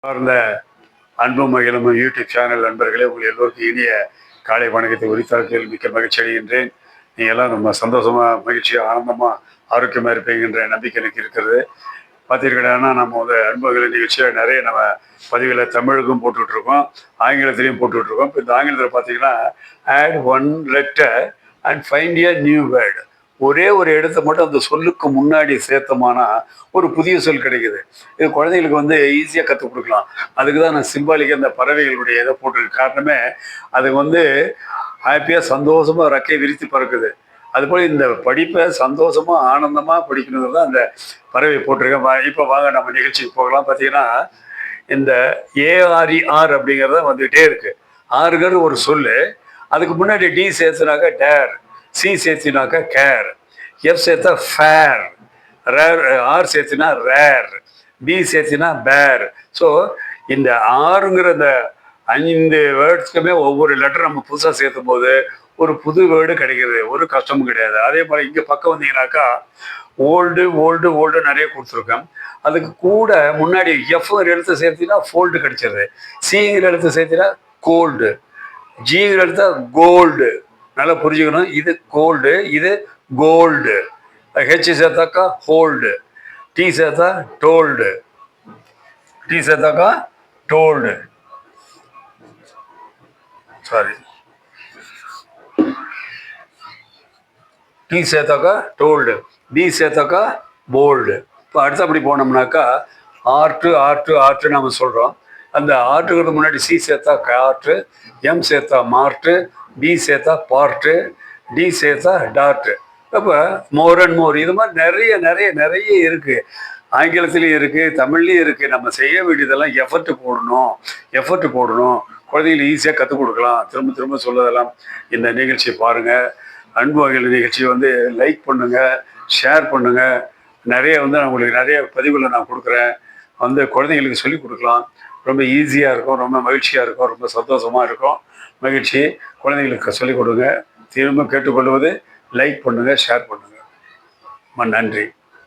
சார்ந்த அன்பு மகிழும் யூடியூப் சேனல் நண்பர்களே, உங்கள் எல்லோருக்கும் இனிய காலை வணக்கத்தை உரித்தாக்கில் மிக்க மகிழ்ச்சி அடைகின்றேன். நீங்கள் எல்லாம் ரொம்ப சந்தோஷமாக, மகிழ்ச்சியாக, ஆனந்தமாக, ஆரோக்கியமாக இருப்பீங்கன்ற நம்பிக்கை எனக்கு இருக்கிறது. பார்த்தீங்கன்னா, நம்ம வந்து அன்புகளின் நிகழ்ச்சியாக நிறைய நம்ம பதிவுகளை தமிழுக்கும் போட்டுட்ருக்கோம், ஆங்கிலத்திலையும் போட்டுட்ருக்கோம். இப்போ இந்த ஆங்கிலத்தில் பார்த்தீங்கன்னா, add one letter and find a new word. ஒரே ஒரு இடத்த மட்டும் அந்த சொல்லுக்கு முன்னாடி சேர்த்தோம்னா ஒரு புதிய சொல் கிடைக்குது. இது குழந்தைங்களுக்கு வந்து ஈஸியாக கற்றுக் கொடுக்கலாம். அதுக்கு தான் நான் சிம்பாலிக்காக அந்த பறவைகளுடைய இதை போட்டிருக்க காரணமே, அது வந்து ஹாப்பியாக சந்தோஷமாக ரெக்கை விரித்து பறக்குது. அதுபோல் இந்த படிப்பை சந்தோஷமாக ஆனந்தமாக படிக்கணுங்கிறது தான் அந்த பறவை போட்டிருக்கேன். இப்போ வாங்க நம்ம நிகழ்ச்சிக்கு போகலாம். பார்த்தீங்கன்னா, இந்த ஏஆர்இஆர் அப்படிங்கிறத வந்துகிட்டே இருக்குது. ஆறுங்கிறது ஒரு சொல், அதுக்கு முன்னாடி டி சேர்த்துனாக்கா டேர், சி சேர்த்தினாக்கா கேர், எஃப் சேர்த்தா ஃபேர், ரேர், ஆர் சேர்த்தினா ரேர், பி சேர்த்தினா பேர். ஸோ இந்த ஆறுங்கிற இந்த 5 வேர்ட்ஸ்க்குமே ஒவ்வொரு லெட்டர் நம்ம புதுசாக சேர்த்தும் போது ஒரு புது வேர்டு கிடைக்கிது, ஒரு கஷ்டமும் கிடையாது. அதே மாதிரி இங்கே பக்கம் வந்தீங்கன்னாக்கா ஓல்டு ஓல்டு ஓல்டு நிறைய கொடுத்துருக்கேன். அதுக்கு கூட முன்னாடி எஃப்ங்கிற எழுத்து சேர்த்தினா ஃபோல்டு கிடைச்சிருது, சிங்கிற எழுத்து சேர்த்தினா கோல்டு, ஜிங்கிற எழுத்தா கோல்டு. நல்லா புரிஞ்சுக்கணும், இது கோல்டு, இது கோல்டு. ஹெச் சேர்த்தாக்கா ஹோல்டு, டி சேர்த்தா டோல்டு, டி சேர்த்தாக்கா டோல்டு, சாரி, டி சேர்த்தாக்கா டோல்டு, பி சேர்த்தாக்கா போல்டு. இப்போ அடுத்தபடி போனோம்னாக்கா ஆர்ட்டு ஆர்ட்டு ஆர்ட்டு நம்ம சொல்கிறோம். அந்த ஆர்ட்டுங்கிறது முன்னாடி சி சேர்த்தா கார்ட்டு, எம் சேர்த்தா மார்ட்டு, பி சேர்த்தா பார்ட்டு, டி சேர்த்தா டார்ட்டு. அப்போ மோர் அண்ட் மோர் இது மாதிரி நிறைய நிறைய நிறைய இருக்குது. ஆங்கிலத்துலேயும் இருக்குது, தமிழ்லேயும் இருக்குது. நம்ம செய்ய வேண்டியதெல்லாம் எஃபர்ட் போடணும். குழந்தைகளுக்கு ஈஸியாக கற்றுக் கொடுக்கலாம். திரும்ப திரும்ப சொல்லுறதெல்லாம் இந்த நிகழ்ச்சியை பாருங்கள். அன்பு வகையில் நிகழ்ச்சியை வந்து லைக் பண்ணுங்கள், ஷேர் பண்ணுங்கள். நிறைய வந்து நான் உங்களுக்கு நிறைய பதிவுகளை நான் கொடுக்குறேன். வந்து குழந்தைங்களுக்கு சொல்லிக் கொடுக்கலாம். ரொம்ப ஈஸியாக இருக்கும், ரொம்ப மகிழ்ச்சியாக இருக்கும், ரொம்ப சந்தோஷமாக இருக்கும். மகிழ்ச்சி. குழந்தைங்களுக்கு சொல்லிக் கொடுங்க. திரும்ப கேட்டுக்கொள்வது லைக் பண்ணுங்கள், ஷேர் பண்ணுங்கள். நன்றி.